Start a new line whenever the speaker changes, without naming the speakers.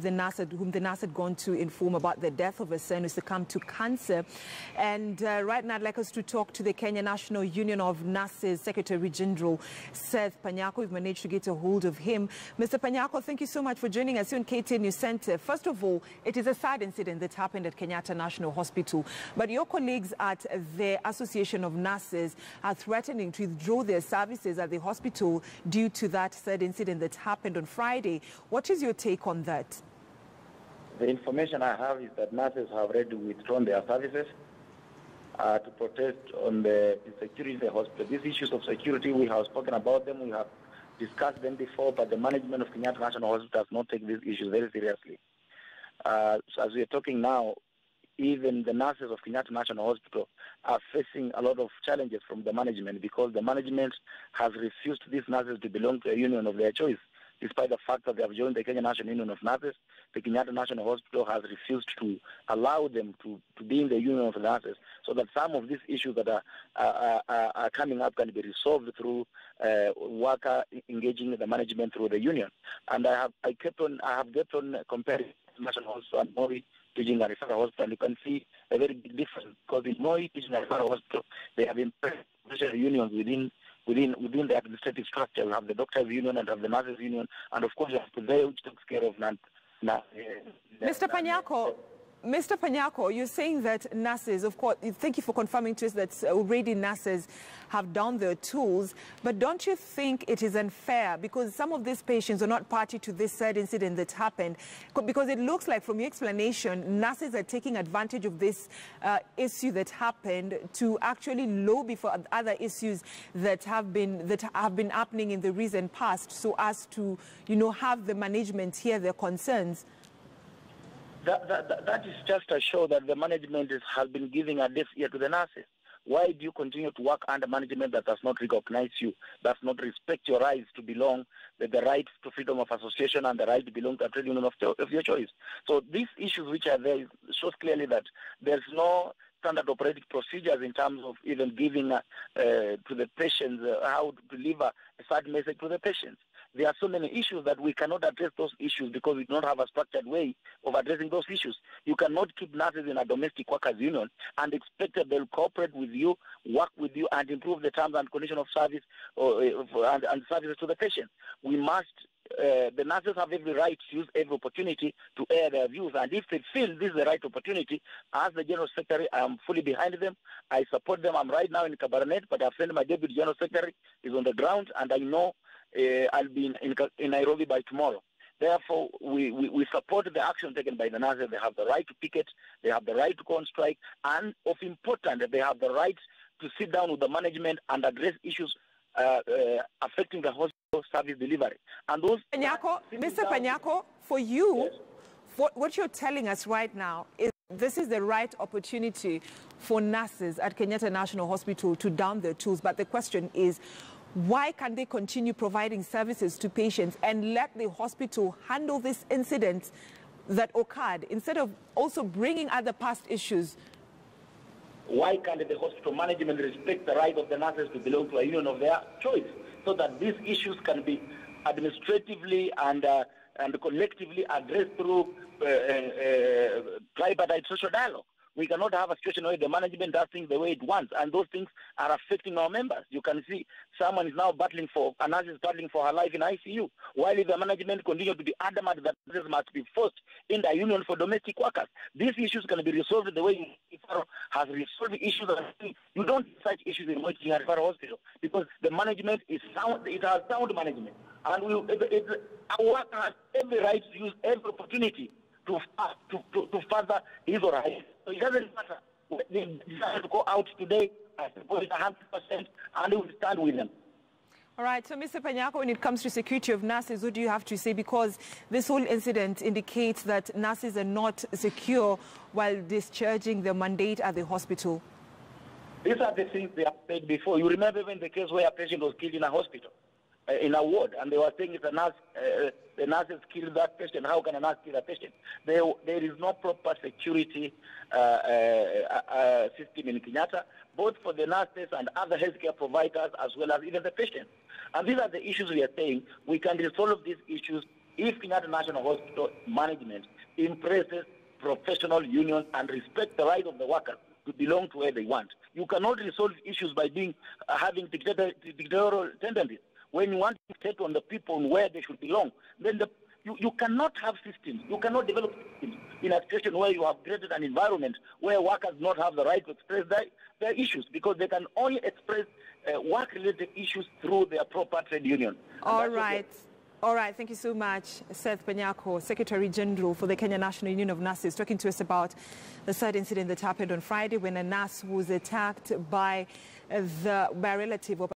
whom the nurse had gone to inform about the death of her son who succumbed to cancer. And right now I'd like us to talk to the Kenya National Union of Nurses Secretary General Seth Panyako. We've managed to get a hold of him. Mr. Panyako, thank you so much for joining us here on KTN News Center. First of all, it is a sad incident that happened at Kenyatta National Hospital, but your colleagues at the Association of Nurses are threatening to withdraw their services at the hospital due to that sad incident that happened on Friday. What is your take on that?
The information I have is that nurses have already withdrawn their services to protest on the security of the hospital. These issues of security, we have spoken about them, we have discussed them before, but the management of Kenyatta National Hospital does not take these issues very seriously. So as we are talking now, even the nurses of Kenyatta National Hospital are facing a lot of challenges from the management because the management has refused these nurses to belong to a union of their choice. Despite the fact that they have joined the Kenya National Union of Nurses, the Kenyatta National Hospital has refused to allow them to be in the union of nurses, so that some of these issues that are coming up can be resolved through worker engaging the management through the union. And I have kept on comparing National Hospital and Moi Teaching and Referral Hospital, and you can see a very big difference because in Moi Teaching and Referral Hospital, they have impressed unions within the administrative structure. We have the doctors' union and have the nurses' union, and of course you have Purveyor, which takes care of
Mr. Panyako, you're saying that nurses, of course, thank you for confirming to us that already nurses have done their tools, but don't you think it is unfair because some of these patients are not party to this sad incident that happened? Because it looks like from your explanation, nurses are taking advantage of this issue that happened to actually lobby for other issues that have been happening in the recent past, so as to, have the management hear their concerns.
That is just to show that the management has been giving a deaf ear to the nurses. Why do you continue to work under management that does not recognize you, does not respect your rights to belong, the right to freedom of association and the right to belong to a trade union of your choice? So these issues which are there shows clearly that there's no standard operating procedures in terms of even giving to the patients how to deliver a sad message to the patients. There are so many issues that we cannot address those issues because we do not have a structured way of addressing those issues. You cannot keep nurses in a domestic workers union and expect that they'll cooperate with you, work with you, and improve the terms and conditions of service and services to the patient. We must, the nurses have every right to use every opportunity to air their views, and if they feel this is the right opportunity, as the General Secretary, I am fully behind them. I support them. I'm right now in Kabarnet, but I've sent my Deputy General Secretary is on the ground, and I know I'll be in Nairobi by tomorrow. Therefore, we support the action taken by the nurses. They have the right to picket, they have the right to go on strike, and of importance, they have the right to sit down with the management and address issues affecting the hospital service delivery. And those
Mr. Panyako, for you,
yes,
what you're telling us right now is this is the right opportunity for nurses at Kenyatta National Hospital to down their tools. But the question is, why can't they continue providing services to patients and let the hospital handle this incident that occurred instead of also bringing other past issues?
Why can't the hospital management respect the right of the nurses to belong to a union of their choice so that these issues can be administratively and collectively addressed through tripartite social dialogue? We cannot have a situation where the management does things the way it wants, and those things are affecting our members. You can see someone is now a nurse is battling for her life in ICU, while if the management continue to be adamant that this must be forced in the union for domestic workers. These issues can be resolved the way IFARO has resolved issues. You don't see such issues in Moi Teaching and Referral Hospital because the management is sound. It has sound management, and our worker has every right to use every opportunity to further his or her. So it doesn't matter. They decide to go out today, I suppose it's 100%, and we will stand with them.
All right, so Mr. Panyako, when it comes to security of nurses, what do you have to say? Because this whole incident indicates that nurses are not secure while discharging their mandate at the hospital.
These are the things they have said before. You remember when the case where a patient was killed in a hospital, in a ward, and they were saying it's a nurse, the nurses killed that patient. How can a nurse kill a patient? There is no proper security system in Kenyatta, both for the nurses and other healthcare providers, as well as even the patients. And these are the issues we are saying. We can resolve these issues if Kenyatta National Hospital management embraces professional unions and respect the right of the workers to belong to where they want. You cannot resolve issues by having dictatorial tendencies. When you want to dictate on the people on where they should belong, then you cannot have systems. You cannot develop systems in a situation where you have created an environment where workers do not have the right to express their issues, because they can only express work-related issues through their proper trade union.
All right. All right, thank you so much, Seth Panyako, Secretary General for the Kenya National Union of Nurses, talking to us about the sad incident that happened on Friday when a nurse was attacked by a relative of